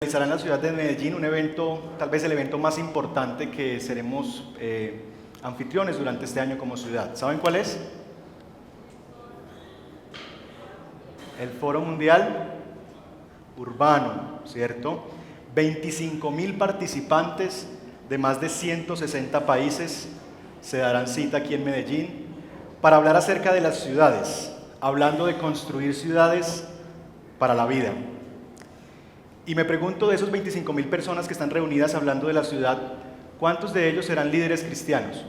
Realizará en la ciudad de Medellín un evento, tal vez el evento más importante que seremos anfitriones durante este año como ciudad. ¿Saben cuál es? El Foro Mundial Urbano, ¿cierto? 25.000 participantes de más de 160 países se darán cita aquí en Medellín para hablar acerca de las ciudades, hablando de construir ciudades para la vida. Y me pregunto, de esos 25.000 personas que están reunidas hablando de la ciudad, ¿cuántos de ellos serán líderes cristianos?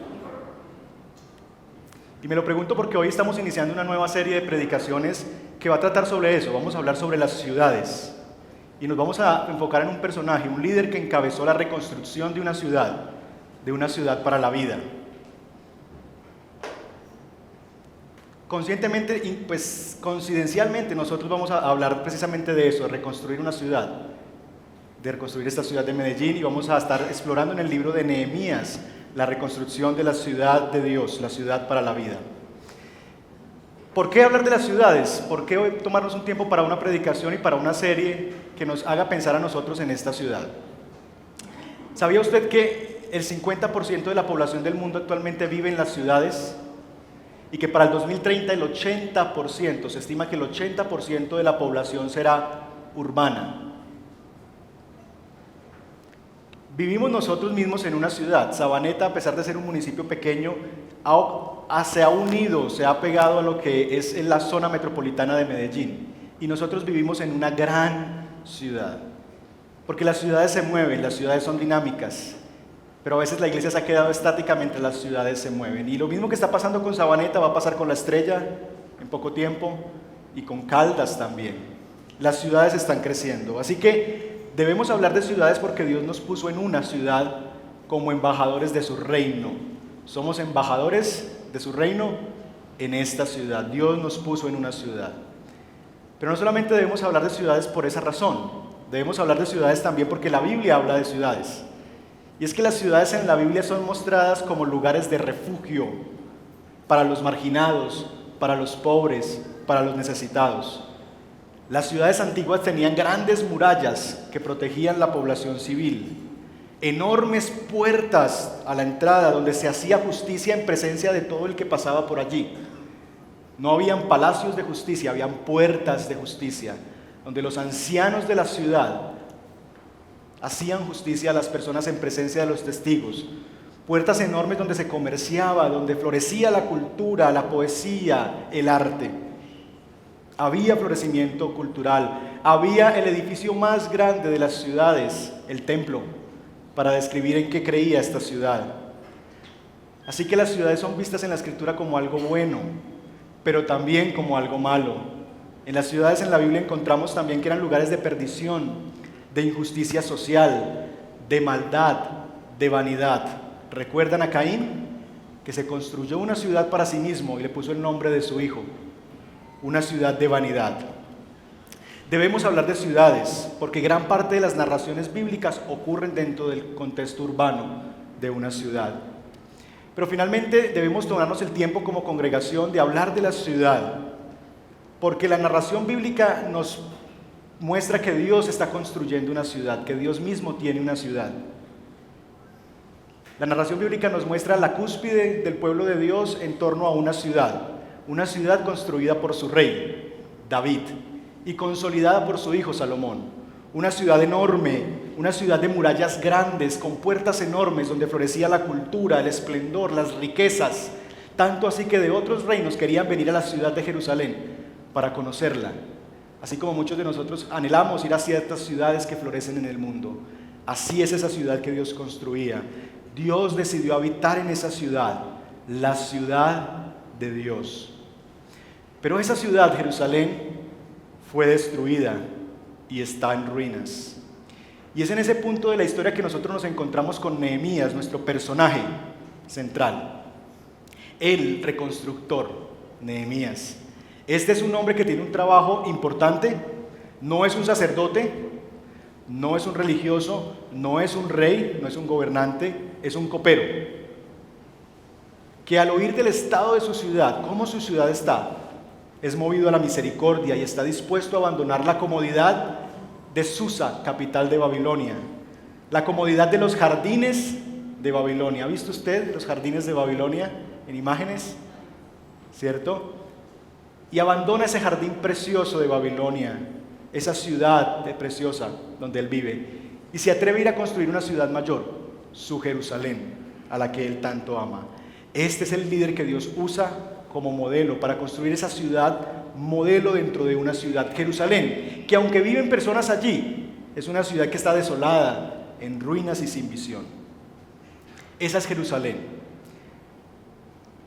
Y me lo pregunto porque hoy estamos iniciando una nueva serie de predicaciones que va a tratar sobre eso. Vamos a hablar sobre las ciudades. Y nos vamos a enfocar en un personaje, un líder que encabezó la reconstrucción de una ciudad para la vida. Conscientemente, pues coincidencialmente, nosotros vamos a hablar precisamente de eso, de reconstruir una ciudad, de reconstruir esta ciudad de Medellín, y vamos a estar explorando en el libro de Nehemías la reconstrucción de la ciudad de Dios, la ciudad para la vida. ¿Por qué hablar de las ciudades? ¿Por qué hoy tomarnos un tiempo para una predicación y para una serie que nos haga pensar a nosotros en esta ciudad? ¿Sabía usted que el 50% de la población del mundo actualmente vive en las ciudades? Y que para el 2030 el 80%, se estima que el 80% de la población será urbana. Vivimos nosotros mismos en una ciudad. Sabaneta, a pesar de ser un municipio pequeño, se ha unido, se ha pegado a lo que es la zona metropolitana de Medellín. Y nosotros vivimos en una gran ciudad. Porque las ciudades se mueven, las ciudades son dinámicas. Pero a veces la iglesia se ha quedado estática mientras las ciudades se mueven. Y lo mismo que está pasando con Sabaneta va a pasar con La Estrella en poco tiempo y con Caldas también. Las ciudades están creciendo. Así que debemos hablar de ciudades porque Dios nos puso en una ciudad como embajadores de su reino. Somos embajadores de su reino en esta ciudad. Dios nos puso en una ciudad. Pero no solamente debemos hablar de ciudades por esa razón. Debemos hablar de ciudades también porque la Biblia habla de ciudades. Y es que las ciudades en la Biblia son mostradas como lugares de refugio para los marginados, para los pobres, para los necesitados. Las ciudades antiguas tenían grandes murallas que protegían la población civil, enormes puertas a la entrada donde se hacía justicia en presencia de todo el que pasaba por allí. No habían palacios de justicia, habían puertas de justicia, donde los ancianos de la ciudad hacían justicia a las personas en presencia de los testigos. Puertas enormes donde se comerciaba, donde florecía la cultura, la poesía, el arte. Había florecimiento cultural. Había el edificio más grande de las ciudades, el templo, para describir en qué creía esta ciudad. Así que las ciudades son vistas en la Escritura como algo bueno, pero también como algo malo. En las ciudades en la Biblia encontramos también que eran lugares de perdición, de injusticia social, de maldad, de vanidad. ¿Recuerdan a Caín? Que se construyó una ciudad para sí mismo y le puso el nombre de su hijo, una ciudad de vanidad. Debemos hablar de ciudades porque gran parte de las narraciones bíblicas ocurren dentro del contexto urbano de una ciudad. Pero finalmente debemos tomarnos el tiempo como congregación de hablar de la ciudad, porque la narración bíblica nos muestra que Dios está construyendo una ciudad, que Dios mismo tiene una ciudad. La narración bíblica nos muestra la cúspide del pueblo de Dios en torno a una ciudad construida por su rey, David, y consolidada por su hijo Salomón. Una ciudad enorme, una ciudad de murallas grandes, con puertas enormes donde florecía la cultura, el esplendor, las riquezas, tanto así que de otros reinos querían venir a la ciudad de Jerusalén para conocerla. Así como muchos de nosotros anhelamos ir a ciertas ciudades que florecen en el mundo. Así es esa ciudad que Dios construía. Dios decidió habitar en esa ciudad, la ciudad de Dios. Pero esa ciudad, Jerusalén, fue destruida y está en ruinas. Y es en ese punto de la historia que nosotros nos encontramos con Nehemías, nuestro personaje central. El reconstructor, Nehemías. Este es un hombre que tiene un trabajo importante, no es un sacerdote, no es un religioso, no es un rey, no es un gobernante, es un copero, que al oír del estado de su ciudad, cómo su ciudad está, es movido a la misericordia y está dispuesto a abandonar la comodidad de Susa, capital de Babilonia, la comodidad de los jardines de Babilonia. ¿Ha visto usted los jardines de Babilonia en imágenes? ¿Cierto? Y abandona ese jardín precioso de Babilonia, esa ciudad preciosa donde él vive, y se atreve a ir a construir una ciudad mayor, su Jerusalén, a la que él tanto ama. Este es el líder que Dios usa como modelo para construir esa ciudad modelo dentro de una ciudad, Jerusalén, que aunque viven personas allí, es una ciudad que está desolada, en ruinas y sin visión. Esa es Jerusalén.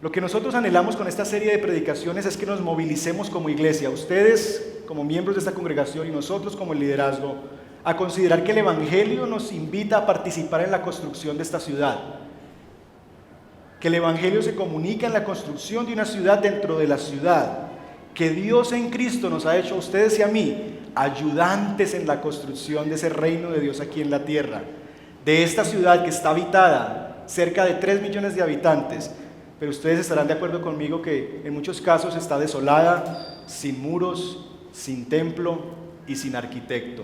Lo que nosotros anhelamos con esta serie de predicaciones es que nos movilicemos como iglesia, ustedes como miembros de esta congregación y nosotros como el liderazgo, a considerar que el Evangelio nos invita a participar en la construcción de esta ciudad, que el Evangelio se comunica en la construcción de una ciudad dentro de la ciudad, que Dios en Cristo nos ha hecho a ustedes y a mí ayudantes en la construcción de ese reino de Dios aquí en la tierra, de esta ciudad que está habitada, cerca de 3 millones de habitantes. Pero ustedes estarán de acuerdo conmigo que en muchos casos está desolada, sin muros, sin templo y sin arquitecto.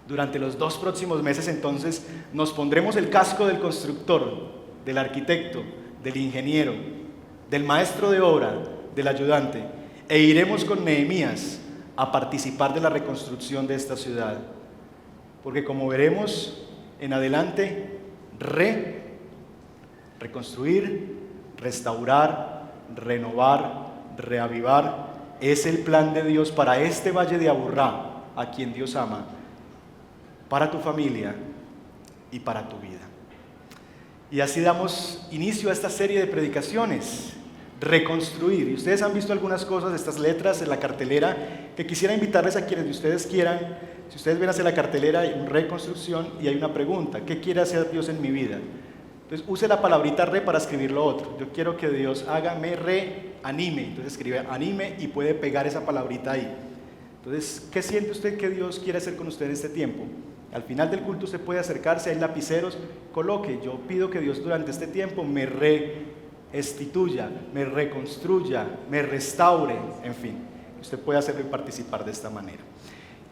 Durante los 2 próximos meses entonces nos pondremos el casco del constructor, del arquitecto, del ingeniero, del maestro de obra, del ayudante, e iremos con Nehemías a participar de la reconstrucción de esta ciudad. Porque como veremos en adelante, reconstruir, restaurar, renovar, reavivar, es el plan de Dios para este valle de Aburrá, a quien Dios ama, para tu familia y para tu vida. Y así damos inicio a esta serie de predicaciones, reconstruir. Y ustedes han visto algunas cosas, estas letras en la cartelera, que quisiera invitarles a quienes de ustedes quieran. Si ustedes ven hacia la cartelera, hay una reconstrucción y hay una pregunta: ¿qué quiere hacer Dios en mi vida? Entonces use la palabrita para escribir lo otro. Yo quiero que Dios me reanime. Entonces escribe anime y puede pegar esa palabrita ahí. Entonces, ¿qué siente usted que Dios quiere hacer con usted en este tiempo? Al final del culto usted puede acercarse, hay lapiceros, coloque: yo pido que Dios durante este tiempo me restituya, me reconstruya, me restaure, en fin. Usted puede hacerlo y participar de esta manera.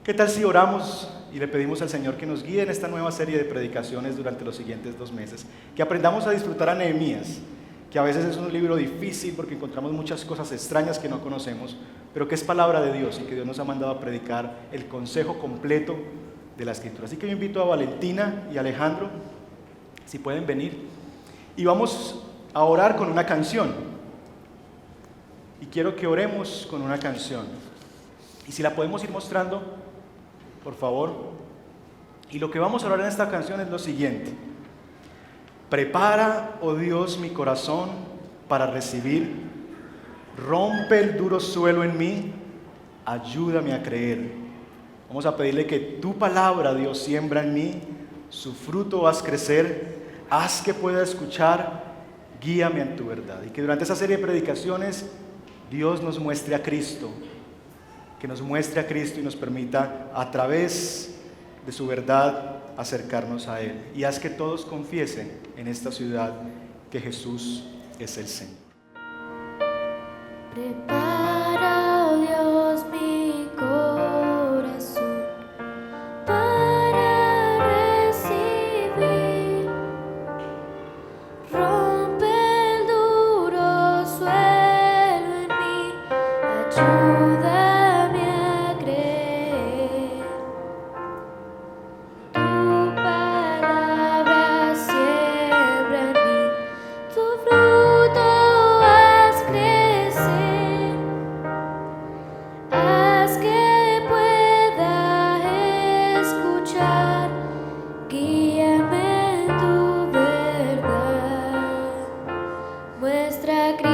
¿Qué tal si oramos y le pedimos al Señor que nos guíe en esta nueva serie de predicaciones durante los siguientes 2 meses? Que aprendamos a disfrutar a Nehemías, que a veces es un libro difícil porque encontramos muchas cosas extrañas que no conocemos, pero que es palabra de Dios y que Dios nos ha mandado a predicar el consejo completo de la Escritura. Así que yo invito a Valentina y Alejandro, si pueden venir, y vamos a orar con una canción. Y quiero que oremos con una canción. Y si la podemos ir mostrando, por favor. Y lo que vamos a orar en esta canción es lo siguiente: prepara, oh Dios, mi corazón para recibir, rompe el duro suelo en mí, ayúdame a creer. Vamos a pedirle que tu palabra, Dios, siembra en mí, su fruto haz crecer, haz que pueda escuchar, guíame en tu verdad. Y que durante esa serie de predicaciones Dios nos muestre a Cristo, que nos muestre a Cristo y nos permita a través de su verdad acercarnos a Él. Y haz que todos confiesen en esta ciudad que Jesús es el Señor. Prepara, oh Dios, mi corazón para recibir, rompe el duro suelo en mí, ayúdame a creer. Tu palabra siembra en mí, tu fruto haz crecer, haz que pueda escuchar, guíame en tu verdad, muestra a Cristo.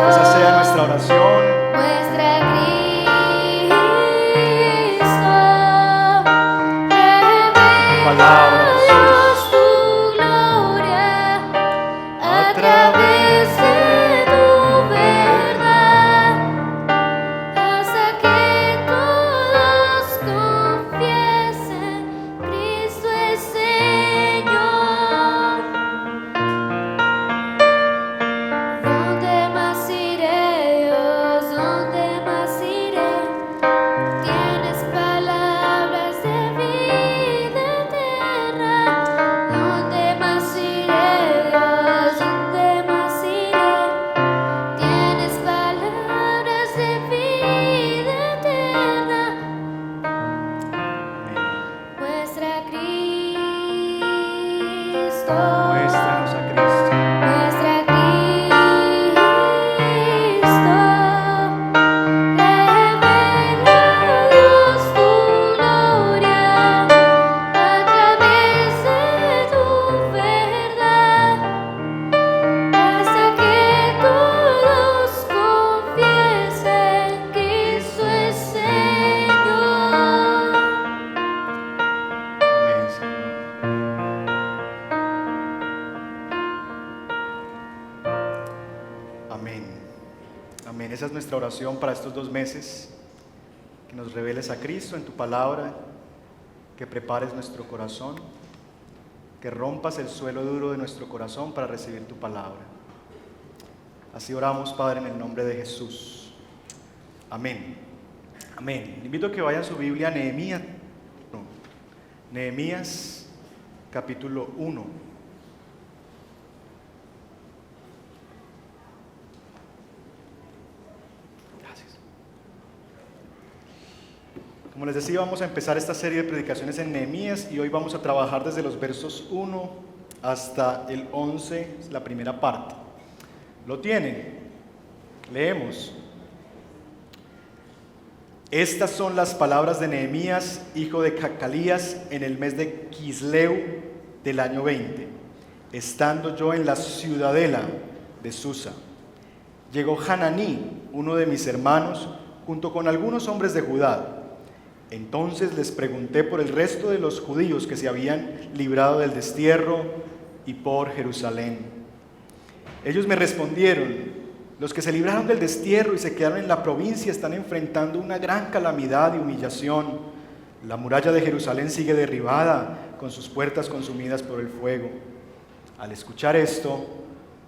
Esa sea nuestra oración. Muestra a Cristo, Palabra, revela Dios tu gloria a través de tu verdad, hasta que todos confiesen Cristo es Señor. ¿Dónde más iré, Dios? ¿Dónde más iré? Tienes palabras de vida eterna. ¿Dónde más iré, Dios? ¿Dónde más iré? Tienes palabras de vida eterna. Muestra a Cristo. Muéstranos a Cristo. Muestra a Cristo, revela Dios tu gloria a través de tu verdad, hasta que todos confiesen Cristo es Señor. Amén, Señor. Amén. Amén. Esa es nuestra oración para estos 2 meses. Que nos reveles a Cristo en tu palabra, que prepares nuestro corazón, que rompas el suelo duro de nuestro corazón para recibir tu palabra. Así oramos, Padre, en el nombre de Jesús. Amén. Amén. Le invito a que vaya a su Biblia a Nehemías. Nehemías, capítulo 1. Gracias. Como les decía, vamos a empezar esta serie de predicaciones en Nehemías y hoy vamos a trabajar desde los versos 1 hasta el 11, la primera parte. ¿Lo tienen? Leemos. Estas son las palabras de Nehemías, hijo de Hacalías, en el mes de Quisleu del año 20, estando yo en la ciudadela de Susa. Llegó Hananí, uno de mis hermanos, junto con algunos hombres de Judá. Entonces les pregunté por el resto de los judíos que se habían librado del destierro y por Jerusalén. Ellos me respondieron: los que se libraron del destierro y se quedaron en la provincia están enfrentando una gran calamidad y humillación. La muralla de Jerusalén sigue derribada, con sus puertas consumidas por el fuego. Al escuchar esto,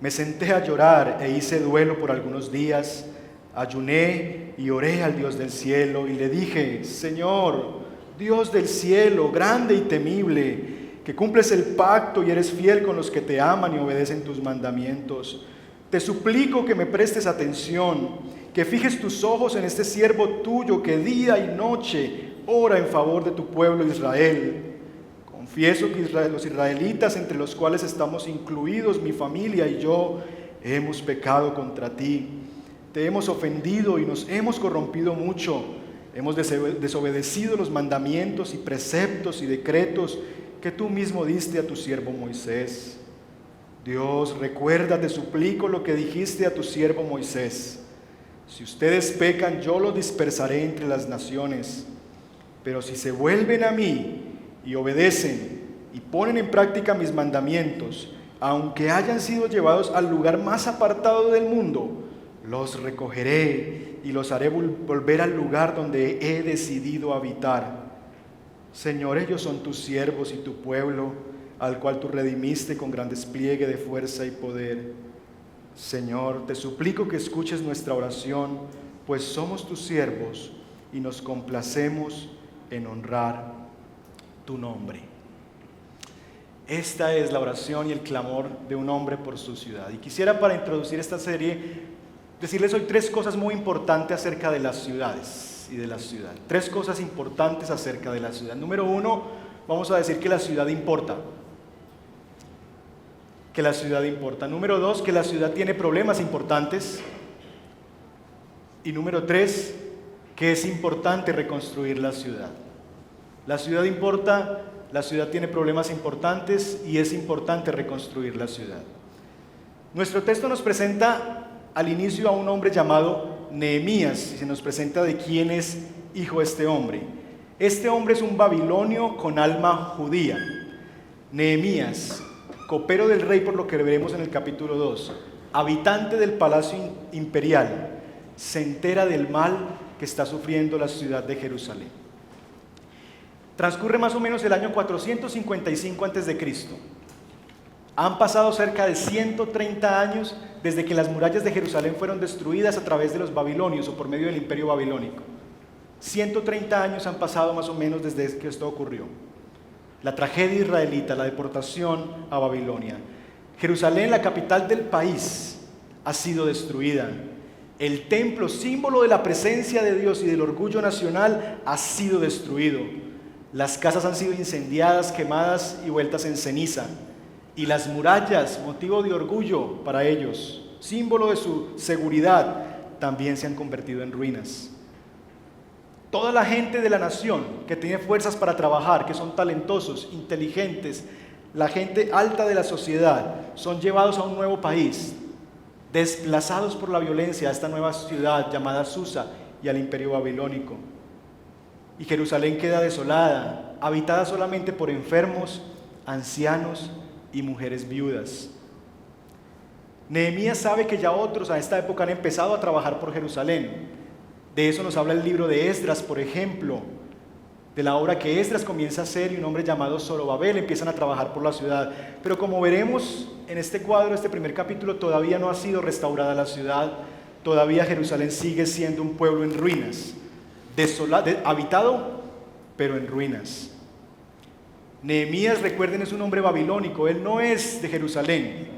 me senté a llorar e hice duelo por algunos días. Ayuné y oré al Dios del cielo y le dije: Señor, Dios del cielo, grande y temible, que cumples el pacto y eres fiel con los que te aman y obedecen tus mandamientos, te suplico que me prestes atención, que fijes tus ojos en este siervo tuyo que día y noche ora en favor de tu pueblo Israel. Confieso que los israelitas, entre los cuales estamos incluidos mi familia y yo, hemos pecado contra ti. Te hemos ofendido y nos hemos corrompido mucho. Hemos desobedecido los mandamientos y preceptos y decretos que tú mismo diste a tu siervo Moisés. Dios, recuerda, te suplico lo que dijiste a tu siervo Moisés. Si ustedes pecan, yo los dispersaré entre las naciones. Pero si se vuelven a mí y obedecen y ponen en práctica mis mandamientos, aunque hayan sido llevados al lugar más apartado del mundo, los recogeré y los haré volver al lugar donde he decidido habitar. Señor, ellos son tus siervos y tu pueblo, al cual tú redimiste con gran despliegue de fuerza y poder. Señor, te suplico que escuches nuestra oración, pues somos tus siervos y nos complacemos en honrar tu nombre. Esta es la oración y el clamor de un hombre por su ciudad. Y quisiera, para introducir esta serie, decirles hoy 3 cosas muy importantes acerca de las ciudades y de la ciudad. 3 cosas importantes acerca de la ciudad. Número 1, vamos a decir que la ciudad importa. Que la ciudad importa. Número 2, que la ciudad tiene problemas importantes. Y número 3, que es importante reconstruir la ciudad. La ciudad importa, la ciudad tiene problemas importantes y es importante reconstruir la ciudad. Nuestro texto nos presenta al inicio a un hombre llamado Nehemías, y se nos presenta de quién es hijo este hombre. Este hombre es un babilonio con alma judía. Nehemías, copero del rey, por lo que veremos en el capítulo 2, habitante del palacio imperial, se entera del mal que está sufriendo la ciudad de Jerusalén. Transcurre más o menos el año 455 a.C. Han pasado cerca de 130 años desde que las murallas de Jerusalén fueron destruidas a través de los babilonios o por medio del imperio babilónico. 130 años han pasado más o menos desde que esto ocurrió. La tragedia israelita, la deportación a Babilonia. Jerusalén, la capital del país, ha sido destruida. El templo, símbolo de la presencia de Dios y del orgullo nacional, ha sido destruido. Las casas han sido incendiadas, quemadas y vueltas en ceniza. Y las murallas, motivo de orgullo para ellos, símbolo de su seguridad, también se han convertido en ruinas. Toda la gente de la nación que tiene fuerzas para trabajar, que son talentosos, inteligentes, la gente alta de la sociedad, son llevados a un nuevo país, desplazados por la violencia a esta nueva ciudad llamada Susa y al imperio babilónico. Y Jerusalén queda desolada, habitada solamente por enfermos, ancianos y mujeres viudas. Nehemías sabe que ya otros a esta época han empezado a trabajar por Jerusalén. De eso nos habla el libro de Esdras, por ejemplo, de la obra que Esdras comienza a hacer y un hombre llamado Zorobabel empiezan a trabajar por la ciudad. Pero como veremos en este cuadro, este primer capítulo, todavía no ha sido restaurada la ciudad, todavía Jerusalén sigue siendo un pueblo en ruinas, habitado, pero en ruinas. Nehemías, recuerden, es un hombre babilónico, él no es de Jerusalén.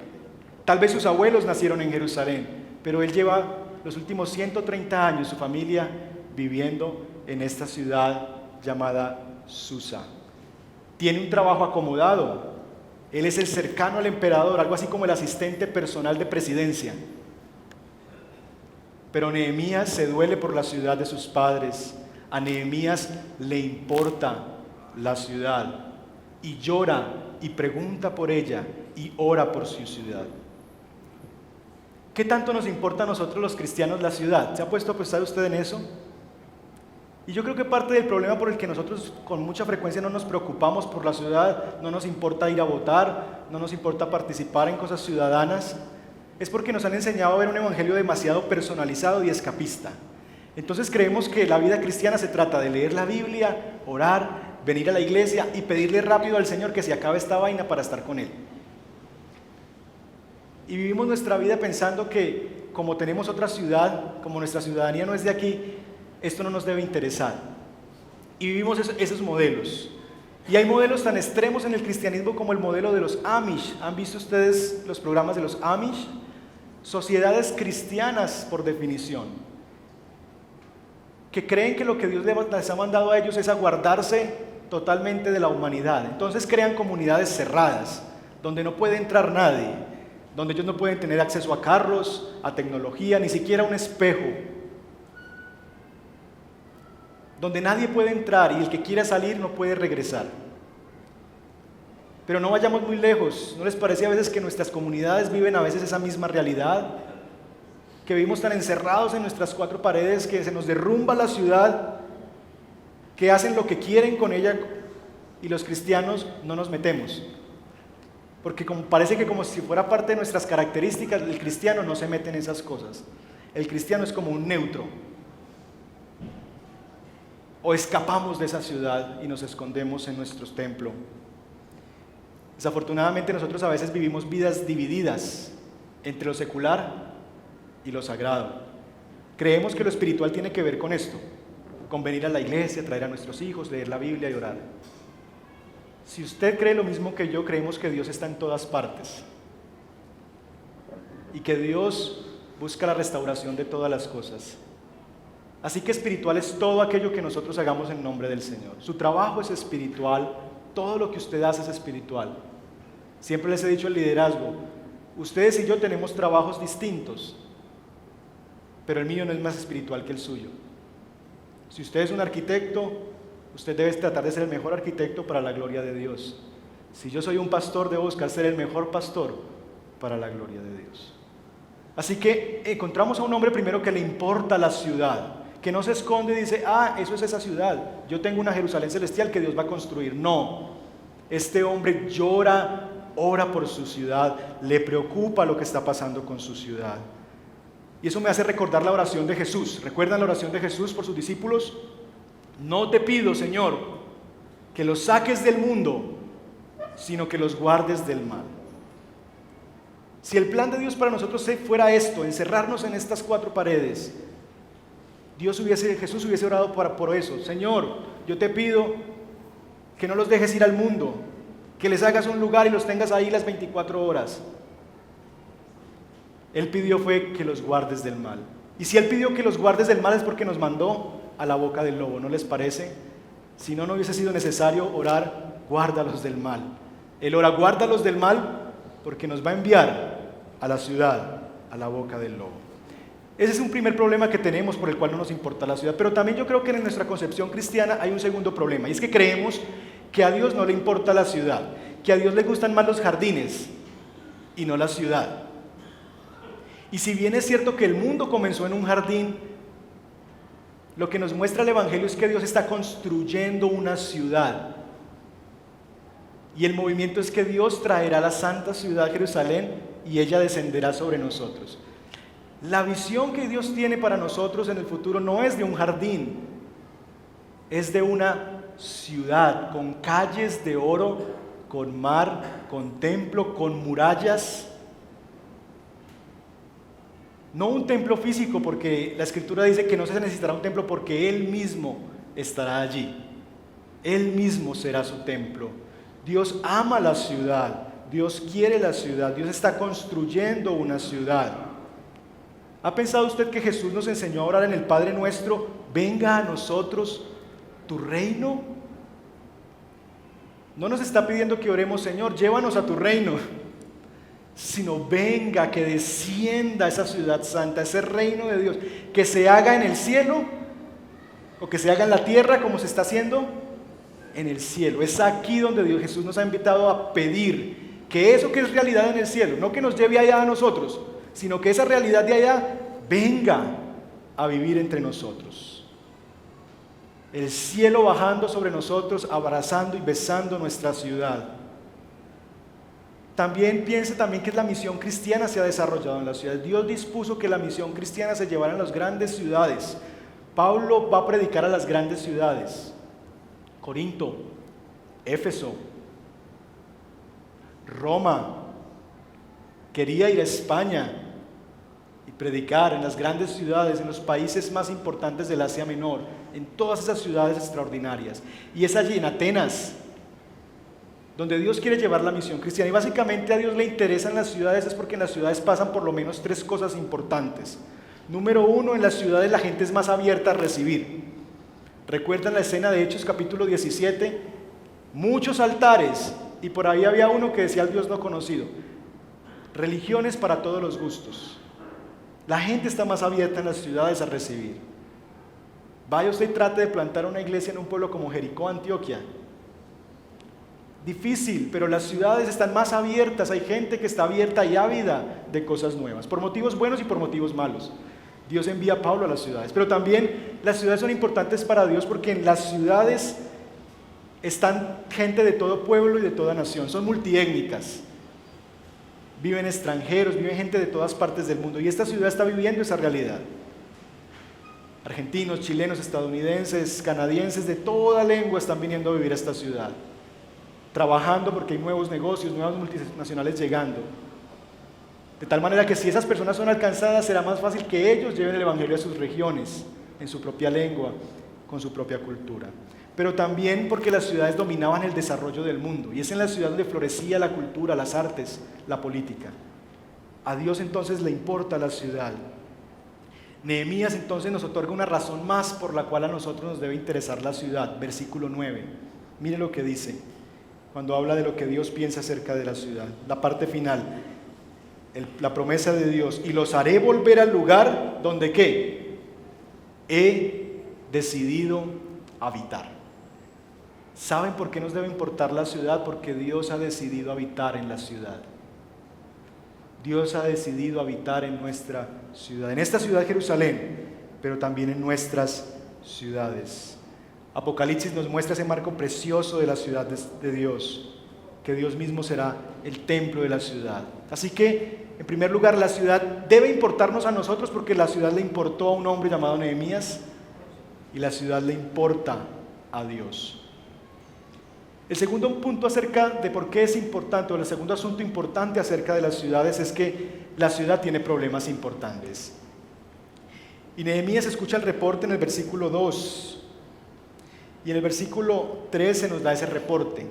Tal vez sus abuelos nacieron en Jerusalén, pero él lleva los últimos 130 años, su familia, viviendo en esta ciudad llamada Susa. Tiene un trabajo acomodado, él es el cercano al emperador, algo así como el asistente personal de presidencia. Pero Nehemías se duele por la ciudad de sus padres, a Nehemías le importa la ciudad, y llora y pregunta por ella y ora por su ciudad. ¿Qué tanto nos importa a nosotros los cristianos la ciudad? ¿Se ha puesto a pensar usted en eso? Y yo creo que parte del problema por el que nosotros con mucha frecuencia no nos preocupamos por la ciudad, no nos importa ir a votar, no nos importa participar en cosas ciudadanas, es porque nos han enseñado a ver un evangelio demasiado personalizado y escapista. Entonces creemos que la vida cristiana se trata de leer la Biblia, orar, venir a la iglesia y pedirle rápido al Señor que se acabe esta vaina para estar con Él. Y vivimos nuestra vida pensando que como tenemos otra ciudad, como nuestra ciudadanía no es de aquí, esto no nos debe interesar. Y vivimos esos modelos. Y hay modelos tan extremos en el cristianismo como el modelo de los Amish. ¿Han visto ustedes los programas de los Amish? Sociedades cristianas por definición, que creen que lo que Dios les ha mandado a ellos es a guardarse totalmente de la humanidad. Entonces crean comunidades cerradas, donde no puede entrar nadie, donde ellos no pueden tener acceso a carros, a tecnología, ni siquiera un espejo, donde nadie puede entrar y el que quiera salir no puede regresar. Pero no vayamos muy lejos, ¿no les parece a veces que nuestras comunidades viven a veces esa misma realidad? Que vivimos tan encerrados en nuestras cuatro paredes que se nos derrumba la ciudad, que hacen lo que quieren con ella y los cristianos no nos metemos. Porque parece que como si fuera parte de nuestras características, el cristiano no se mete en esas cosas. El cristiano es como un neutro. O escapamos de esa ciudad y nos escondemos en nuestro templo. Desafortunadamente nosotros a veces vivimos vidas divididas entre lo secular y lo sagrado. Creemos que lo espiritual tiene que ver con esto, con venir a la iglesia, traer a nuestros hijos, leer la Biblia y orar. Si usted cree lo mismo que yo, creemos que Dios está en todas partes y que Dios busca la restauración de todas las cosas. Así que espiritual es todo aquello que nosotros hagamos en nombre del Señor. Su trabajo es espiritual, todo lo que usted hace es espiritual. Siempre les he dicho el liderazgo, ustedes y yo tenemos trabajos distintos, pero el mío no es más espiritual que el suyo. Si usted es un arquitecto, usted debe tratar de ser el mejor arquitecto para la gloria de Dios. Si yo soy un pastor, debo buscar ser el mejor pastor para la gloria de Dios. Así que encontramos a un hombre primero que le importa la ciudad, que no se esconde y dice, eso es esa ciudad, yo tengo una Jerusalén celestial que Dios va a construir. No, este hombre llora, ora por su ciudad, le preocupa lo que está pasando con su ciudad. Y eso me hace recordar la oración de Jesús. ¿Recuerdan la oración de Jesús por sus discípulos? No te pido, Señor, que los saques del mundo, sino que los guardes del mal. Si el plan de Dios para nosotros fuera esto, encerrarnos en estas 4 paredes, Jesús hubiese orado por eso. Señor, yo te pido que no los dejes ir al mundo, que les hagas un lugar y los tengas ahí las 24 horas. Él pidió fue que los guardes del mal. Y si Él pidió que los guardes del mal es porque nos mandó a la boca del lobo, ¿no les parece? Si no, no hubiese sido necesario orar, guárdalos del mal. Él ora, guárdalos del mal, porque nos va a enviar a la ciudad, a la boca del lobo. Ese es un primer problema que tenemos por el cual no nos importa la ciudad. Pero también yo creo que en nuestra concepción cristiana hay un segundo problema, y es que creemos que a Dios no le importa la ciudad, que a Dios le gustan más los jardines y no la ciudad. Y si bien es cierto que el mundo comenzó en un jardín, lo que nos muestra el Evangelio es que Dios está construyendo una ciudad. Y el movimiento es que Dios traerá la santa ciudad Jerusalén y ella descenderá sobre nosotros. La visión que Dios tiene para nosotros en el futuro no es de un jardín, es de una ciudad con calles de oro, con mar, con templo, con murallas. No un templo físico, porque la Escritura dice que no se necesitará un templo porque Él mismo estará allí. Él mismo será su templo. Dios ama la ciudad, Dios quiere la ciudad, Dios está construyendo una ciudad. ¿Ha pensado usted que Jesús nos enseñó a orar en el Padre Nuestro? Venga a nosotros tu reino. No nos está pidiendo que oremos, Señor, llévanos a tu reino, sino venga, que descienda esa ciudad santa, ese reino de Dios, que se haga en el cielo o que se haga en la tierra como se está haciendo en el cielo. Es aquí donde Jesús nos ha invitado a pedir que eso que es realidad en el cielo, no que nos lleve allá a nosotros, sino que esa realidad de allá venga a vivir entre nosotros. El cielo bajando sobre nosotros, abrazando y besando nuestra ciudad. También piense que la misión cristiana se ha desarrollado en la ciudad. Dios dispuso que la misión cristiana se llevara en las grandes ciudades. Pablo va a predicar a las grandes ciudades: Corinto, Éfeso, Roma. Quería ir a España y predicar en las grandes ciudades, en los países más importantes del Asia Menor, en todas esas ciudades extraordinarias. Y es allí en Atenas donde Dios quiere llevar la misión cristiana. Y básicamente a Dios le interesan las ciudades es porque en las ciudades pasan por lo menos 3 cosas importantes. Número 1, en las ciudades la gente es más abierta a recibir. ¿Recuerdan la escena de Hechos capítulo 17? Muchos altares, y por ahí había uno que decía al Dios no conocido. Religiones para todos los gustos. La gente está más abierta en las ciudades a recibir. Vaya usted y trate de plantar una iglesia en un pueblo como Jericó, Antioquia. Difícil, pero las ciudades están más abiertas, hay gente que está abierta y ávida de cosas nuevas, por motivos buenos y por motivos malos. Dios envía a Pablo a las ciudades, pero también las ciudades son importantes para Dios porque en las ciudades están gente de todo pueblo y de toda nación, son multiétnicas. Viven extranjeros, viven gente de todas partes del mundo y esta ciudad está viviendo esa realidad. Argentinos, chilenos, estadounidenses, canadienses, de toda lengua están viniendo a vivir a esta ciudad, trabajando porque hay nuevos negocios, nuevas multinacionales llegando. De tal manera que si esas personas son alcanzadas, será más fácil que ellos lleven el Evangelio a sus regiones, en su propia lengua, con su propia cultura. Pero también porque las ciudades dominaban el desarrollo del mundo, y es en la ciudad donde florecía la cultura, las artes, la política. A Dios entonces le importa la ciudad. Nehemías entonces nos otorga una razón más por la cual a nosotros nos debe interesar la ciudad. Versículo 9. Mire lo que dice cuando habla de lo que Dios piensa acerca de la ciudad. La parte final, la promesa de Dios: y los haré volver al lugar donde ¿qué? He decidido habitar. ¿Saben por qué nos debe importar la ciudad? Porque Dios ha decidido habitar en la ciudad. Dios ha decidido habitar en nuestra ciudad, en esta ciudad Jerusalén, pero también en nuestras ciudades. Apocalipsis nos muestra ese marco precioso de la ciudad de Dios, que Dios mismo será el templo de la ciudad. Así que, en primer lugar, la ciudad debe importarnos a nosotros porque la ciudad le importó a un hombre llamado Nehemías y la ciudad le importa a Dios. El segundo punto acerca de por qué es importante, o el segundo asunto importante acerca de las ciudades es que la ciudad tiene problemas importantes. Y Nehemías escucha el reporte en el versículo 2 y en el versículo 3 se nos da ese reporte.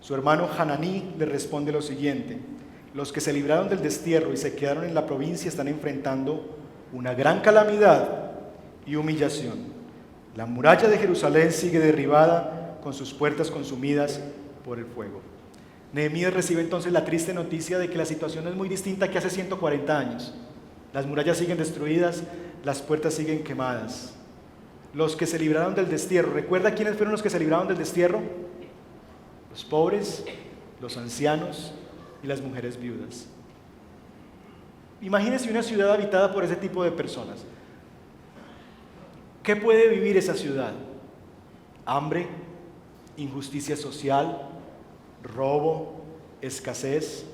Su hermano Hananí le responde lo siguiente: los que se libraron del destierro y se quedaron en la provincia están enfrentando una gran calamidad y humillación. La muralla de Jerusalén sigue derribada, con sus puertas consumidas por el fuego. Nehemías recibe entonces la triste noticia de que la situación es muy distinta que hace 140 años. Las murallas siguen destruidas, las puertas siguen quemadas. Los que se libraron del destierro, ¿recuerda quiénes fueron los que se libraron del destierro? Los pobres, los ancianos y las mujeres viudas. Imagínense una ciudad habitada por ese tipo de personas. ¿Qué puede vivir esa ciudad? Hambre, injusticia social, robo, escasez,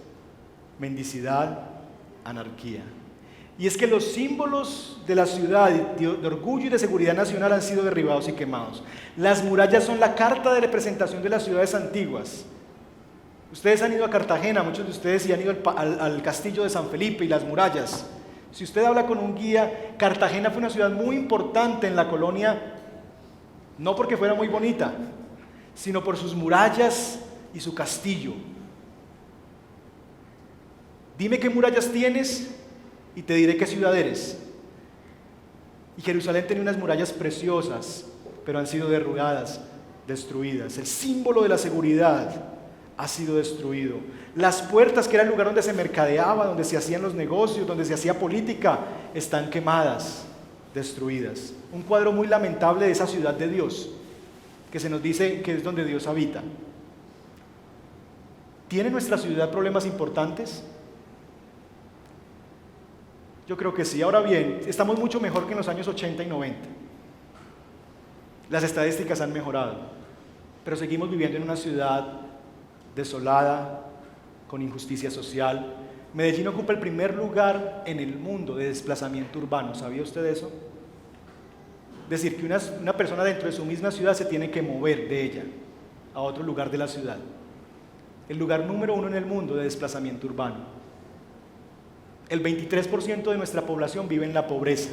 mendicidad, anarquía. Y es que los símbolos de la ciudad de orgullo y de seguridad nacional han sido derribados y quemados. Las murallas son la carta de representación de las ciudades antiguas. Ustedes han ido a Cartagena, muchos de ustedes, y han ido al castillo de San Felipe y las murallas. Si usted habla con un guía, Cartagena fue una ciudad muy importante en la colonia, no porque fuera muy bonita, sino por sus murallas y su castillo. Dime qué murallas tienes y te diré qué ciudad eres. Y Jerusalén tenía unas murallas preciosas, pero han sido derruidas, destruidas. El símbolo de la seguridad ha sido destruido. Las puertas, que era el lugar donde se mercadeaba, donde se hacían los negocios, donde se hacía política, están quemadas, destruidas. Un cuadro muy lamentable de esa ciudad de Dios, que se nos dice que es donde Dios habita. ¿Tiene nuestra ciudad problemas importantes? Yo creo que sí. Ahora bien, estamos mucho mejor que en los años 80 y 90. Las estadísticas han mejorado, pero seguimos viviendo en una ciudad desolada, con injusticia social. Medellín ocupa el primer lugar en el mundo de desplazamiento urbano. ¿Sabía usted eso? Es decir, que una persona dentro de su misma ciudad se tiene que mover de ella a otro lugar de la ciudad. El lugar número 1 en el mundo de desplazamiento urbano. El 23% de nuestra población vive en la pobreza.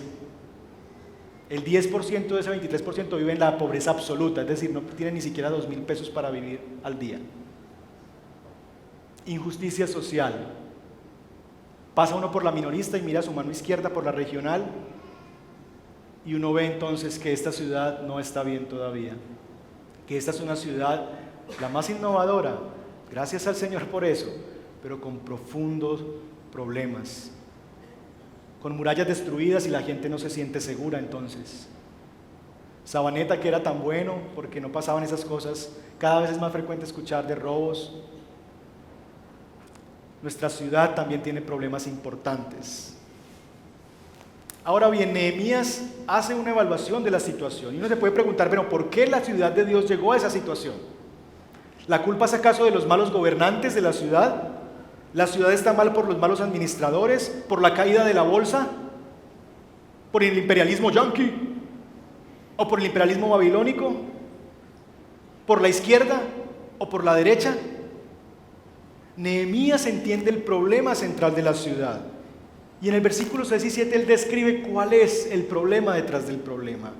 El 10% de ese 23% vive en la pobreza absoluta, es decir, no tiene ni siquiera 2.000 pesos para vivir al día. Injusticia social. Pasa uno por la minorista y mira a su mano izquierda por la regional y uno ve entonces que esta ciudad no está bien todavía, que esta es una ciudad la más innovadora, gracias al Señor por eso, pero con profundos problemas, con murallas destruidas y la gente no se siente segura entonces. Sabaneta, que era tan bueno porque no pasaban esas cosas, cada vez es más frecuente escuchar de robos. Nuestra ciudad también tiene problemas importantes. Ahora bien, Nehemías hace una evaluación de la situación y uno se puede preguntar, pero ¿por qué la ciudad de Dios llegó a esa situación? ¿La culpa es acaso de los malos gobernantes de la ciudad? ¿La ciudad está mal por los malos administradores? ¿Por la caída de la bolsa? ¿Por el imperialismo yanqui? ¿O por el imperialismo babilónico? ¿Por la izquierda o por la derecha? Nehemías entiende el problema central de la ciudad. Y en el versículo 6 y 7 él describe cuál es el problema detrás del problema.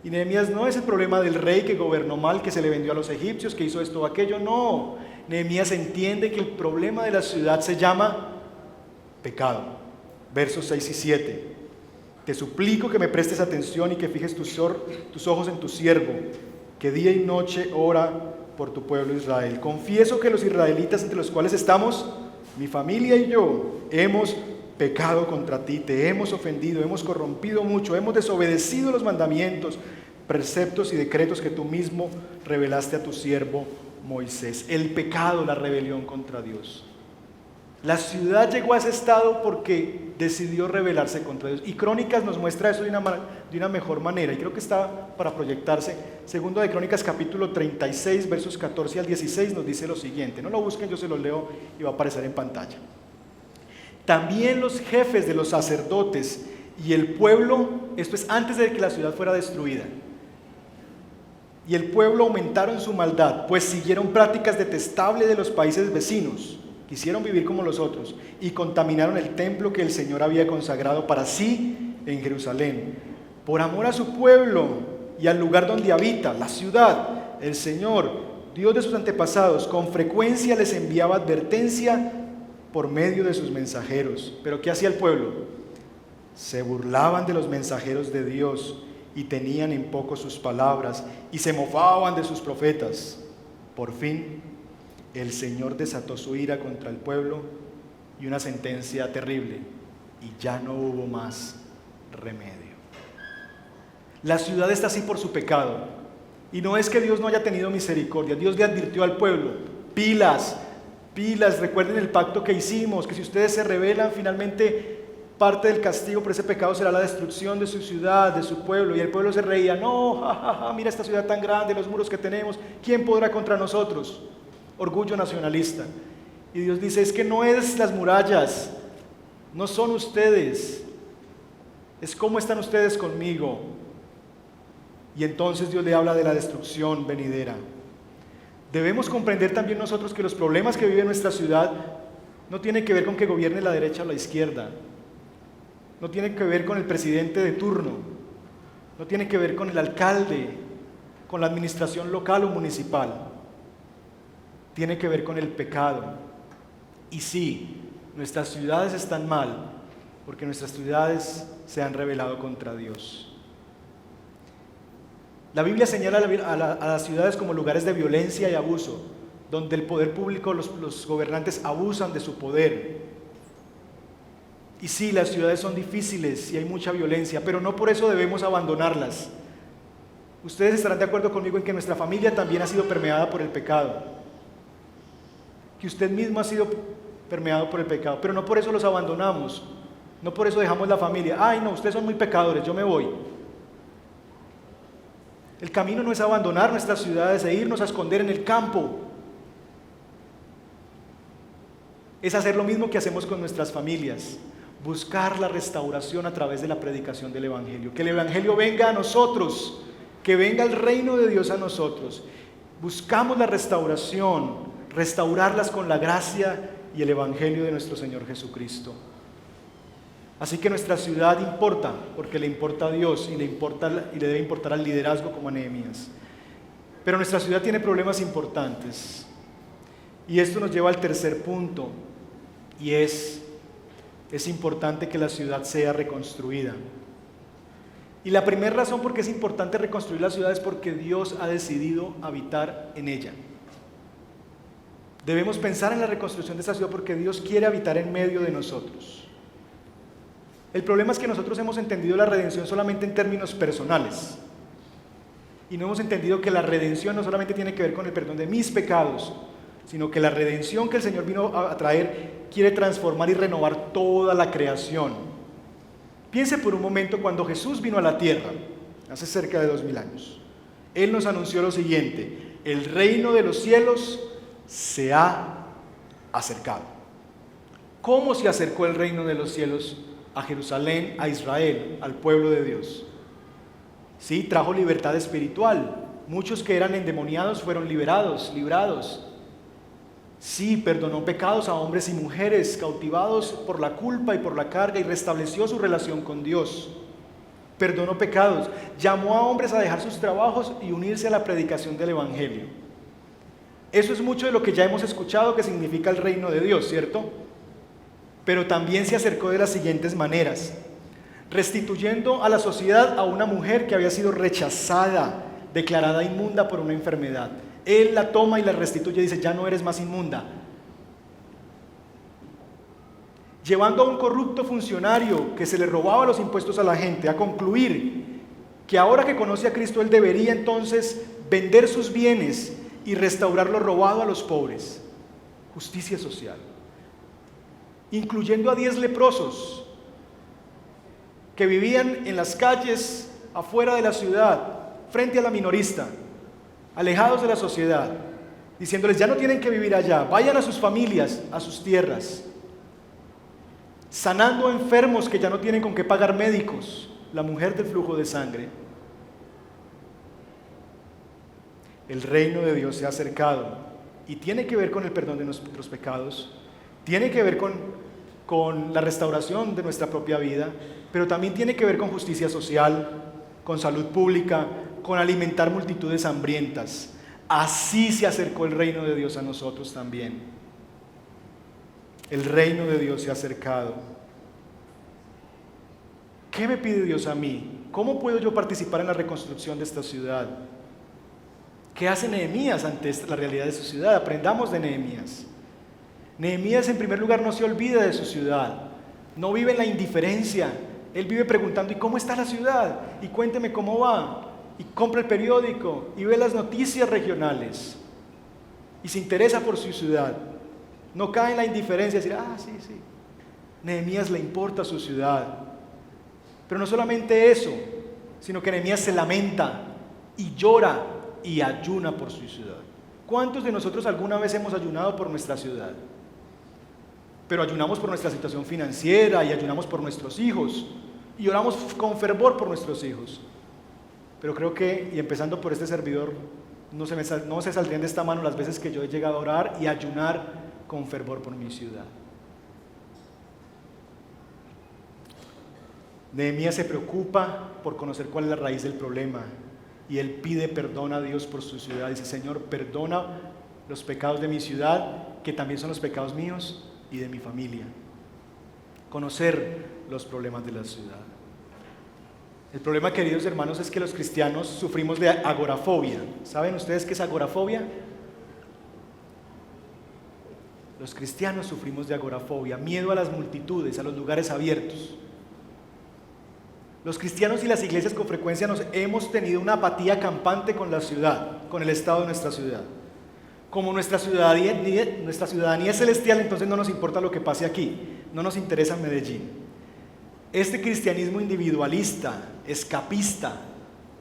Y Nehemías no es el problema del rey que gobernó mal, que se le vendió a los egipcios, que hizo esto o aquello, no. Nehemías entiende que el problema de la ciudad se llama pecado. Versos 6 y 7. Te suplico que me prestes atención y que fijes tus ojos en tu siervo, que día y noche ora por tu pueblo Israel. Confieso que los israelitas entre los cuales estamos, mi familia y yo, hemos pecado contra ti, te hemos ofendido, hemos corrompido mucho, hemos desobedecido los mandamientos, preceptos y decretos que tú mismo revelaste a tu siervo Moisés. El pecado, la rebelión contra Dios. La ciudad llegó a ese estado porque decidió rebelarse contra Dios. Y Crónicas nos muestra eso de una mejor manera. Y creo que está para proyectarse. Segundo de Crónicas capítulo 36, versos 14 al 16 nos dice lo siguiente. No lo busquen, yo se lo leo y va a aparecer en pantalla. También los jefes de los sacerdotes y el pueblo, esto es antes de que la ciudad fuera destruida, y el pueblo aumentaron su maldad, pues siguieron prácticas detestables de los países vecinos. Quisieron vivir como los otros y contaminaron el templo que el Señor había consagrado para sí en Jerusalén. Por amor a su pueblo y al lugar donde habita, la ciudad, el Señor, Dios de sus antepasados, con frecuencia les enviaba advertencia por medio de sus mensajeros. ¿Pero qué hacía el pueblo? Se burlaban de los mensajeros de Dios y tenían en poco sus palabras y se mofaban de sus profetas. Por fin, el Señor desató su ira contra el pueblo y una sentencia terrible, y ya no hubo más remedio. La ciudad está así por su pecado, y no es que Dios no haya tenido misericordia. Dios le advirtió al pueblo: pilas, recuerden el pacto que hicimos, que si ustedes se rebelan, finalmente parte del castigo por ese pecado será la destrucción de su ciudad, de su pueblo. Y el pueblo se reía: no, mira esta ciudad tan grande, los muros que tenemos, ¿quién podrá contra nosotros? Orgullo nacionalista. Y Dios dice: es que no es las murallas, no son ustedes, es cómo están ustedes conmigo. Y entonces Dios le habla de la destrucción venidera. Debemos comprender también nosotros que los problemas que vive nuestra ciudad no tienen que ver con que gobierne la derecha o la izquierda, no tienen que ver con el presidente de turno, no tienen que ver con el alcalde, con la administración local o municipal. Tiene que ver con el pecado. Y sí, nuestras ciudades están mal porque nuestras ciudades se han rebelado contra Dios. La Biblia señala a las ciudades como lugares de violencia y abuso, donde el poder público, los gobernantes abusan de su poder. Y sí, las ciudades son difíciles y hay mucha violencia, pero no por eso debemos abandonarlas. Ustedes estarán de acuerdo conmigo en que nuestra familia también ha sido permeada por el pecado, que usted mismo ha sido permeado por el pecado, pero no por eso los abandonamos, no por eso dejamos la familia. Ay, no, ustedes son muy pecadores, yo me voy. El camino no es abandonar nuestras ciudades e irnos a esconder en el campo. Es hacer lo mismo que hacemos con nuestras familias, buscar la restauración a través de la predicación del Evangelio. Que el Evangelio venga a nosotros, que venga el reino de Dios a nosotros. Buscamos la restauración, restaurarlas con la gracia y el Evangelio de nuestro Señor Jesucristo. Así que nuestra ciudad importa, porque le importa a Dios y le debe importar al liderazgo como a Nehemías. Pero nuestra ciudad tiene problemas importantes. Y esto nos lleva al tercer punto, y es importante que la ciudad sea reconstruida. Y la primera razón por qué es importante reconstruir la ciudad es porque Dios ha decidido habitar en ella. Debemos pensar en la reconstrucción de esta ciudad porque Dios quiere habitar en medio de nosotros. El problema es que nosotros hemos entendido la redención solamente en términos personales y no hemos entendido que la redención no solamente tiene que ver con el perdón de mis pecados, sino que la redención que el Señor vino a traer quiere transformar y renovar toda la creación. Piense por un momento cuando Jesús vino a la tierra, hace cerca de 2000 años. Él nos anunció lo siguiente: el reino de los cielos se ha acercado. ¿Cómo se acercó el reino de los cielos a Jerusalén, a Israel, al pueblo de Dios? Sí, trajo libertad espiritual. Muchos que eran endemoniados fueron librados. Sí, perdonó pecados a hombres y mujeres cautivados por la culpa y por la carga y restableció su relación con Dios. Perdonó pecados, llamó a hombres a dejar sus trabajos y unirse a la predicación del Evangelio. Eso es mucho de lo que ya hemos escuchado que significa el reino de Dios, ¿cierto? Pero también se acercó de las siguientes maneras: restituyendo a la sociedad a una mujer que había sido rechazada, declarada inmunda por una enfermedad. Él la toma y la restituye y dice: ya no eres más inmunda. Llevando a un corrupto funcionario que se le robaba los impuestos a la gente a concluir que ahora que conoce a Cristo él debería entonces vender sus bienes y restaurar lo robado a los pobres. Justicia social. incluyendo a 10 leprosos que vivían en las calles afuera de la ciudad, frente a la minorista, alejados de la sociedad, diciéndoles: ya no tienen que vivir allá, vayan a sus familias, a sus tierras, sanando a enfermos que ya no tienen con qué pagar médicos, la mujer del flujo de sangre. El reino de Dios se ha acercado y tiene que ver con el perdón de nuestros pecados, tiene que ver con la restauración de nuestra propia vida, pero también tiene que ver con justicia social, con salud pública, con alimentar multitudes hambrientas. Así se acercó el reino de Dios a nosotros también. El reino de Dios se ha acercado. ¿Qué me pide Dios a mí? ¿Cómo puedo yo participar en la reconstrucción de esta ciudad? ¿Qué hace Nehemías ante la realidad de su ciudad? Aprendamos de Nehemías. Nehemías, en primer lugar, no se olvida de su ciudad, no vive en la indiferencia. Él vive preguntando: ¿y cómo está la ciudad? Y cuénteme cómo va. Y compra el periódico y ve las noticias regionales y se interesa por su ciudad. No cae en la indiferencia de decir: sí. Nehemías le importa su ciudad. Pero no solamente eso, sino que Nehemías se lamenta y llora y ayuna por su ciudad. ¿Cuántos de nosotros alguna vez hemos ayunado por nuestra ciudad? Pero ayunamos por nuestra situación financiera y ayunamos por nuestros hijos y oramos con fervor por nuestros hijos. Pero creo que, y empezando por este servidor, no se saldrían de esta mano las veces que yo he llegado a orar y ayunar con fervor por mi ciudad. Nehemías se preocupa por conocer cuál es la raíz del problema y él pide perdón a Dios por su ciudad. Dice: Señor, perdona los pecados de mi ciudad, que también son los pecados míos y de mi familia. Conocer los problemas de la ciudad. El problema, queridos hermanos, es que los cristianos sufrimos de agorafobia. ¿Saben ustedes qué es agorafobia? Los cristianos sufrimos de agorafobia, miedo a las multitudes, a los lugares abiertos. Los cristianos y las iglesias con frecuencia hemos tenido una apatía campante con la ciudad, con el estado de nuestra ciudad. Como nuestra ciudadanía es celestial, entonces no nos importa lo que pase aquí, no nos interesa Medellín. Este cristianismo individualista, escapista,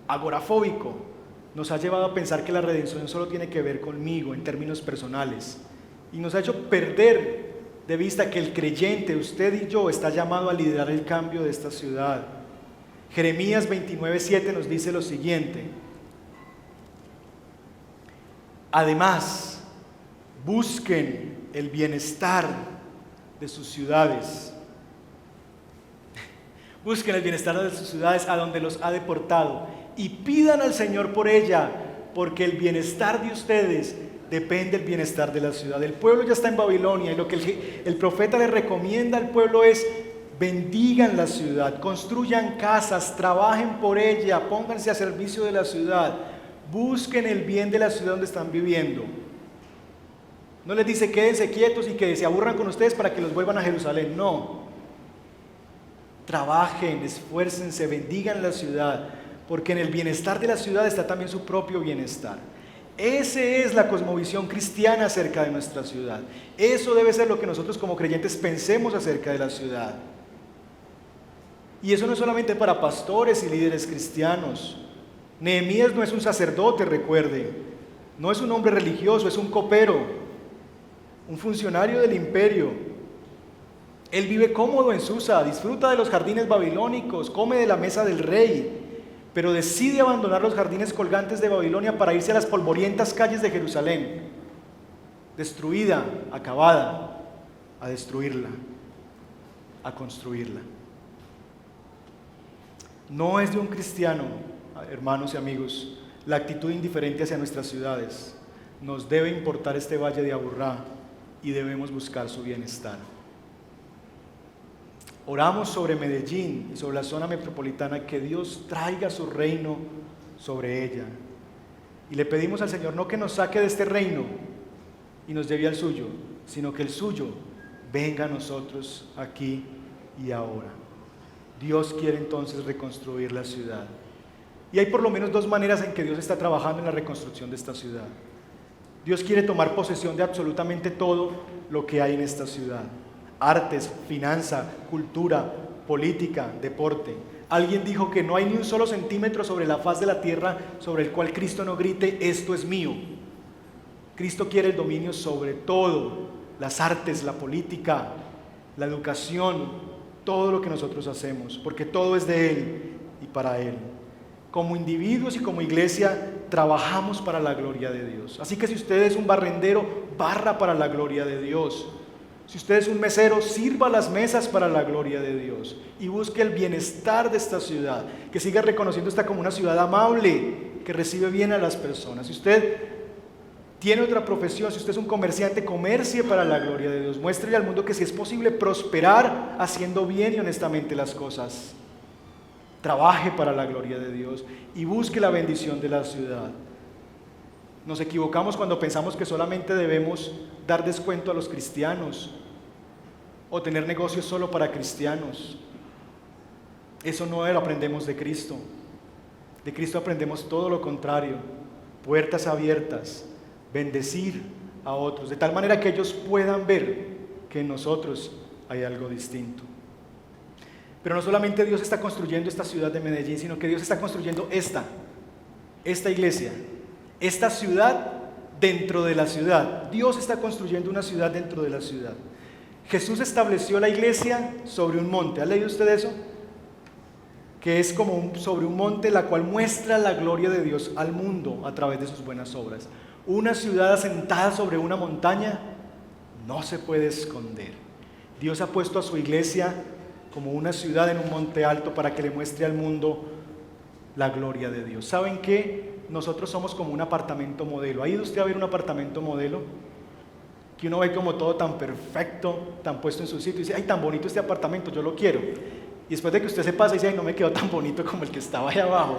agorafóbico, nos ha llevado a pensar que la redención solo tiene que ver conmigo en términos personales y nos ha hecho perder de vista que el creyente, usted y yo, está llamado a liderar el cambio de esta ciudad. Jeremías 29:7 nos dice lo siguiente: además, busquen el bienestar de sus ciudades. Busquen el bienestar de sus ciudades a donde los ha deportado y pidan al Señor por ella, porque el bienestar de ustedes depende del bienestar de la ciudad. El pueblo ya está en Babilonia y lo que el profeta le recomienda al pueblo es: bendigan la ciudad, construyan casas, trabajen por ella, pónganse a servicio de la ciudad, busquen el bien de la ciudad donde están viviendo. No les dice quédense quietos y que se aburran con ustedes para que los vuelvan a Jerusalén, no. Trabajen, esfuércense, bendigan la ciudad, porque en el bienestar de la ciudad está también su propio bienestar. Esa es la cosmovisión cristiana acerca de nuestra ciudad. Eso debe ser lo que nosotros como creyentes pensemos acerca de la ciudad. Y eso no es solamente para pastores y líderes cristianos. Nehemías no es un sacerdote, recuerde, no es un hombre religioso, es un copero, un funcionario del imperio. Él vive cómodo en Susa, disfruta de los jardines babilónicos, come de la mesa del rey, pero decide abandonar los jardines colgantes de Babilonia para irse a las polvorientas calles de Jerusalén, destruida, acabada, a destruirla, a construirla. No es de un cristiano, hermanos y amigos, la actitud indiferente hacia nuestras ciudades. Nos debe importar este valle de Aburrá y debemos buscar su bienestar. Oramos sobre Medellín y sobre la zona metropolitana, que Dios traiga su reino sobre ella. Y le pedimos al Señor no que nos saque de este reino y nos lleve al suyo, sino que el suyo venga a nosotros aquí y ahora. Dios quiere entonces reconstruir la ciudad. Y hay por lo menos dos maneras en que Dios está trabajando en la reconstrucción de esta ciudad. Dios quiere tomar posesión de absolutamente todo lo que hay en esta ciudad. artes, finanza, cultura, política, deporte. Alguien dijo que no hay ni un solo centímetro sobre la faz de la tierra sobre el cual Cristo no grite, esto es mío. Cristo quiere el dominio sobre todo, las artes, la política, la educación, todo lo que nosotros hacemos, porque todo es de Él y para Él. Como individuos y como iglesia, trabajamos para la gloria de Dios. Así que si usted es un barrendero, barra para la gloria de Dios. Si usted es un mesero, sirva las mesas para la gloria de Dios y busque el bienestar de esta ciudad, que siga reconociendo esta como una ciudad amable, que recibe bien a las personas. Si usted tiene otra profesión, si usted es un comerciante, comercie para la gloria de Dios. Muéstrele al mundo que si es posible prosperar haciendo bien y honestamente las cosas. Trabaje para la gloria de Dios y busque la bendición de la ciudad. Nos equivocamos cuando pensamos que solamente debemos dar descuento a los cristianos o tener negocios solo para cristianos. Eso no lo aprendemos de Cristo. De Cristo aprendemos todo lo contrario. Puertas abiertas, bendecir a otros, de tal manera que ellos puedan ver que en nosotros hay algo distinto. Pero no solamente Dios está construyendo esta ciudad de Medellín, sino que Dios está construyendo esta iglesia, esta ciudad dentro de la ciudad. Dios está construyendo una ciudad dentro de la ciudad. Jesús estableció la iglesia sobre un monte. ¿Ha leído usted eso? Que es como sobre un monte, la cual muestra la gloria de Dios al mundo a través de sus buenas obras. Una ciudad asentada sobre una montaña no se puede esconder. Dios ha puesto a su iglesia como una ciudad en un monte alto para que le muestre al mundo la gloria de Dios. ¿Saben qué? Nosotros somos como un apartamento modelo. ¿Ha ido usted a ver un apartamento modelo? Que uno ve como todo tan perfecto, tan puesto en su sitio y dice, ay, tan bonito este apartamento, yo lo quiero. Y después de que usted se pasa y dice, ay, no me quedó tan bonito como el que estaba ahí abajo.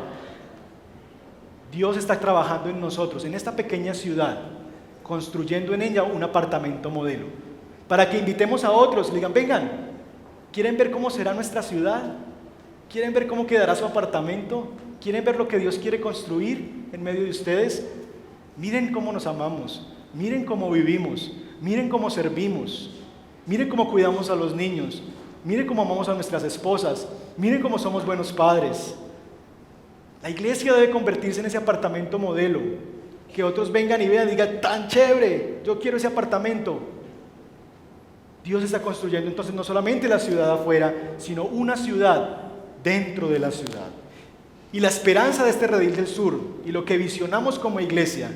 Dios está trabajando en nosotros, en esta pequeña ciudad, construyendo en ella un apartamento modelo, para que invitemos a otros, le digan, vengan, ¿quieren ver cómo será nuestra ciudad? ¿Quieren ver cómo quedará su apartamento? ¿Quieren ver lo que Dios quiere construir en medio de ustedes? Miren cómo nos amamos, miren cómo vivimos, miren cómo servimos, miren cómo cuidamos a los niños, miren cómo amamos a nuestras esposas, miren cómo somos buenos padres. La iglesia debe convertirse en ese apartamento modelo, que otros vengan y vean y digan, tan chévere, yo quiero ese apartamento. Dios está construyendo entonces no solamente la ciudad afuera, sino una ciudad dentro de la ciudad. Y la esperanza de este Redil del Sur y lo que visionamos como iglesia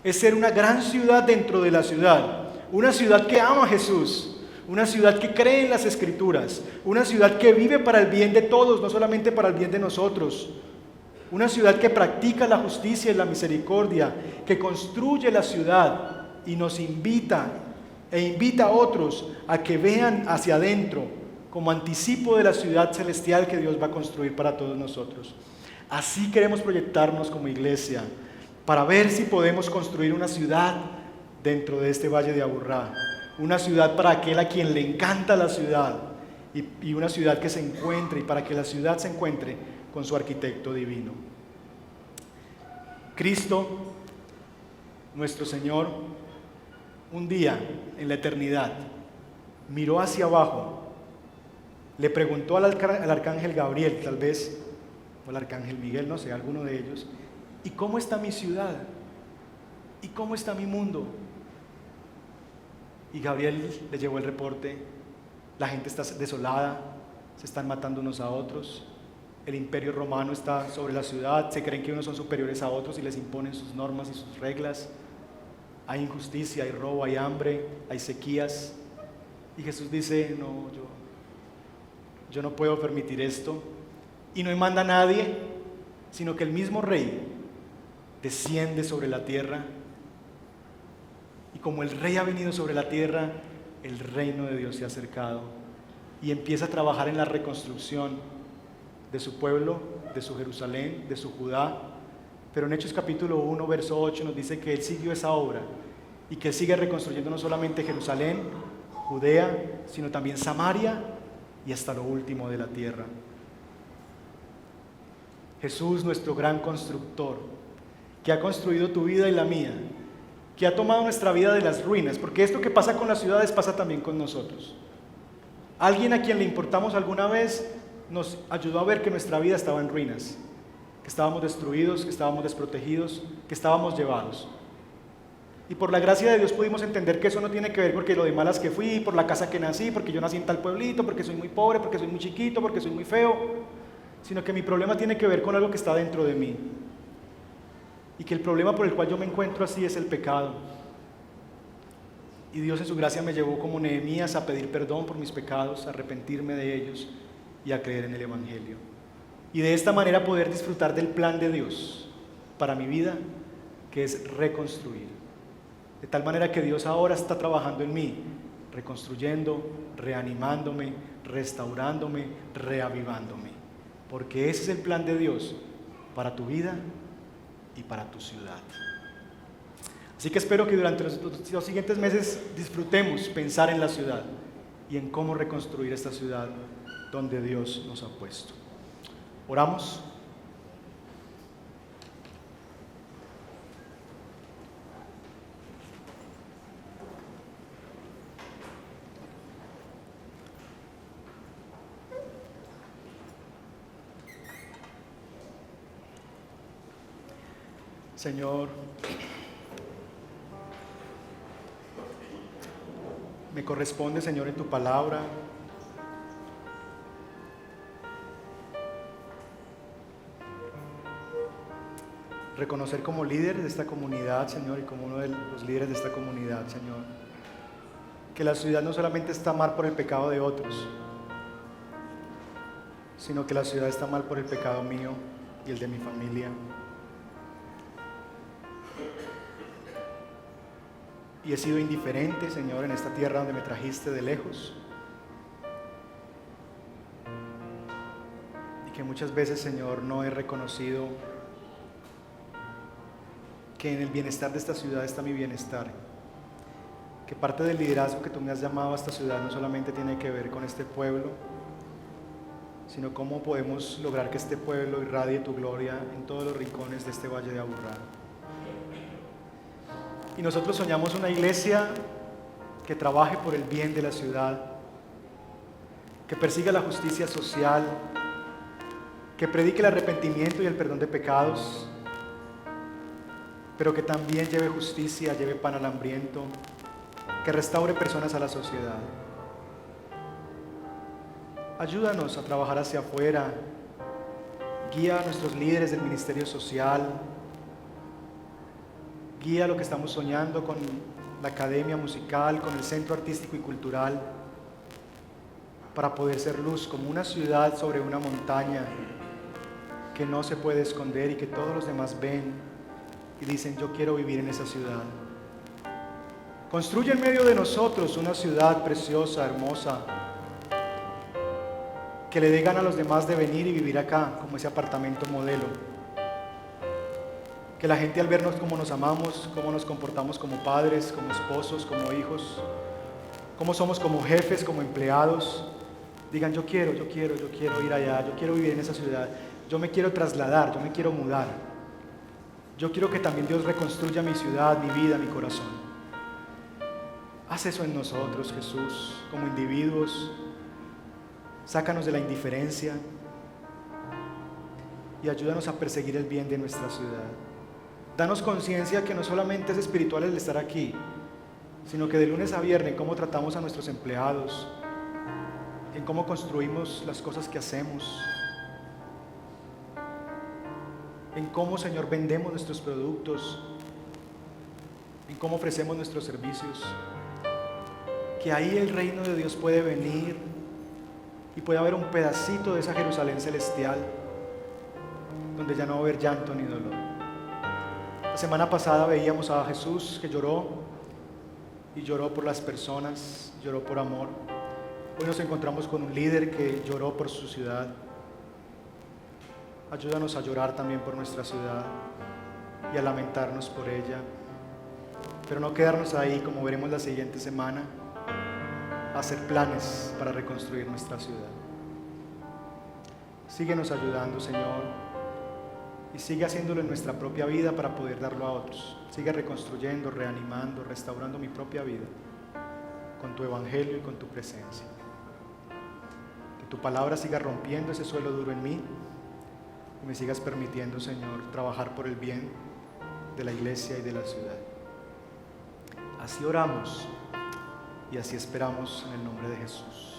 es ser una gran ciudad dentro de la ciudad, una ciudad que ama a Jesús, una ciudad que cree en las Escrituras, una ciudad que vive para el bien de todos, no solamente para el bien de nosotros, una ciudad que practica la justicia y la misericordia, que construye la ciudad y nos invita a otros a que vean hacia adentro como anticipo de la ciudad celestial que Dios va a construir para todos nosotros. Así queremos proyectarnos como iglesia, para ver si podemos construir una ciudad dentro de este Valle de Aburrá, una ciudad para aquel a quien le encanta la ciudad y una ciudad que se encuentre, y para que la ciudad se encuentre con su arquitecto divino. Cristo, nuestro Señor, un día en la eternidad, miró hacia abajo, le preguntó al arcángel Gabriel, tal vez, o al arcángel Miguel, no sé, alguno de ellos, ¿y cómo está mi ciudad? ¿Y cómo está mi mundo? Y Gabriel le llevó el reporte, la gente está desolada, se están matando unos a otros, el imperio romano está sobre la ciudad, se creen que unos son superiores a otros y les imponen sus normas y sus reglas, hay injusticia, hay robo, hay hambre, hay sequías. Y Jesús dice, no, yo no puedo permitir esto. Y no manda a nadie, sino que el mismo Rey desciende sobre la tierra. Y como el Rey ha venido sobre la tierra, el reino de Dios se ha acercado y empieza a trabajar en la reconstrucción de su pueblo, de su Jerusalén, de su Judá. Pero en Hechos capítulo 1, verso 8 nos dice que Él siguió esa obra y que Él sigue reconstruyendo no solamente Jerusalén, Judea, sino también Samaria y hasta lo último de la tierra. Jesús, nuestro gran constructor, que ha construido tu vida y la mía, que ha tomado nuestra vida de las ruinas, porque esto que pasa con las ciudades pasa también con nosotros. Alguien a quien le importamos alguna vez nos ayudó a ver que nuestra vida estaba en ruinas, que estábamos destruidos, que estábamos desprotegidos, que estábamos llevados. Y por la gracia de Dios pudimos entender que eso no tiene que ver porque lo de malas que fui, por la casa que nací, porque yo nací en tal pueblito, porque soy muy pobre, porque soy muy chiquito, porque soy muy feo, sino que mi problema tiene que ver con algo que está dentro de mí. Y que el problema por el cual yo me encuentro así es el pecado. Y Dios en su gracia me llevó como Nehemías a pedir perdón por mis pecados, a arrepentirme de ellos y a creer en el Evangelio. Y de esta manera poder disfrutar del plan de Dios para mi vida, que es reconstruir. De tal manera que Dios ahora está trabajando en mí, reconstruyendo, reanimándome, restaurándome, reavivándome. Porque ese es el plan de Dios para tu vida y para tu ciudad. Así que espero que durante los siguientes meses disfrutemos pensar en la ciudad y en cómo reconstruir esta ciudad donde Dios nos ha puesto. Oramos. Señor, me corresponde, Señor, en tu palabra reconocer como líder de esta comunidad, Señor, y como uno de los líderes de esta comunidad, Señor, que la ciudad no solamente está mal por el pecado de otros, sino que la ciudad está mal por el pecado mío y el de mi familia. Y he sido indiferente, Señor, en esta tierra donde me trajiste de lejos. Y que muchas veces, Señor, no he reconocido que en el bienestar de esta ciudad está mi bienestar. Que parte del liderazgo que tú me has llamado a esta ciudad no solamente tiene que ver con este pueblo, sino cómo podemos lograr que este pueblo irradie tu gloria en todos los rincones de este valle de Aburrá. Y nosotros soñamos una iglesia que trabaje por el bien de la ciudad, que persiga la justicia social, que predique el arrepentimiento y el perdón de pecados, pero que también lleve justicia, lleve pan al hambriento, que restaure personas a la sociedad. Ayúdanos a trabajar hacia afuera, guía a nuestros líderes del ministerio social, guía lo que estamos soñando con la academia musical, con el centro artístico y cultural, para poder ser luz como una ciudad sobre una montaña que no se puede esconder y que todos los demás ven y dicen: yo quiero vivir en esa ciudad. Construye en medio de nosotros una ciudad preciosa, hermosa, que le dé gana a los demás de venir y vivir acá como ese apartamento modelo. Que la gente, al vernos cómo nos amamos, cómo nos comportamos como padres, como esposos, como hijos, cómo somos como jefes, como empleados, digan: yo quiero ir allá, yo quiero vivir en esa ciudad, yo me quiero trasladar, yo me quiero mudar. Yo quiero que también Dios reconstruya mi ciudad, mi vida, mi corazón. Haz eso en nosotros, Jesús, como individuos. Sácanos de la indiferencia y ayúdanos a perseguir el bien de nuestra ciudad. Danos conciencia que no solamente es espiritual el estar aquí, sino que de lunes a viernes, en cómo tratamos a nuestros empleados, en cómo construimos las cosas que hacemos, en cómo, Señor, vendemos nuestros productos, en cómo ofrecemos nuestros servicios, que ahí el reino de Dios puede venir y puede haber un pedacito de esa Jerusalén celestial donde ya no va a haber llanto ni dolor. La semana pasada veíamos a Jesús que lloró, y lloró por las personas, lloró por amor. Hoy nos encontramos con un líder que lloró por su ciudad. Ayúdanos a llorar también por nuestra ciudad y a lamentarnos por ella, pero no quedarnos ahí, como veremos la siguiente semana, a hacer planes para reconstruir nuestra ciudad. Síguenos ayudando, Señor, y sigue haciéndolo en nuestra propia vida para poder darlo a otros. Sigue reconstruyendo, reanimando, restaurando mi propia vida con tu evangelio y con tu presencia. tu palabra siga rompiendo ese suelo duro en mí y me sigas permitiendo, Señor, trabajar por el bien de la iglesia y de la ciudad. Así oramos y así esperamos en el nombre de Jesús.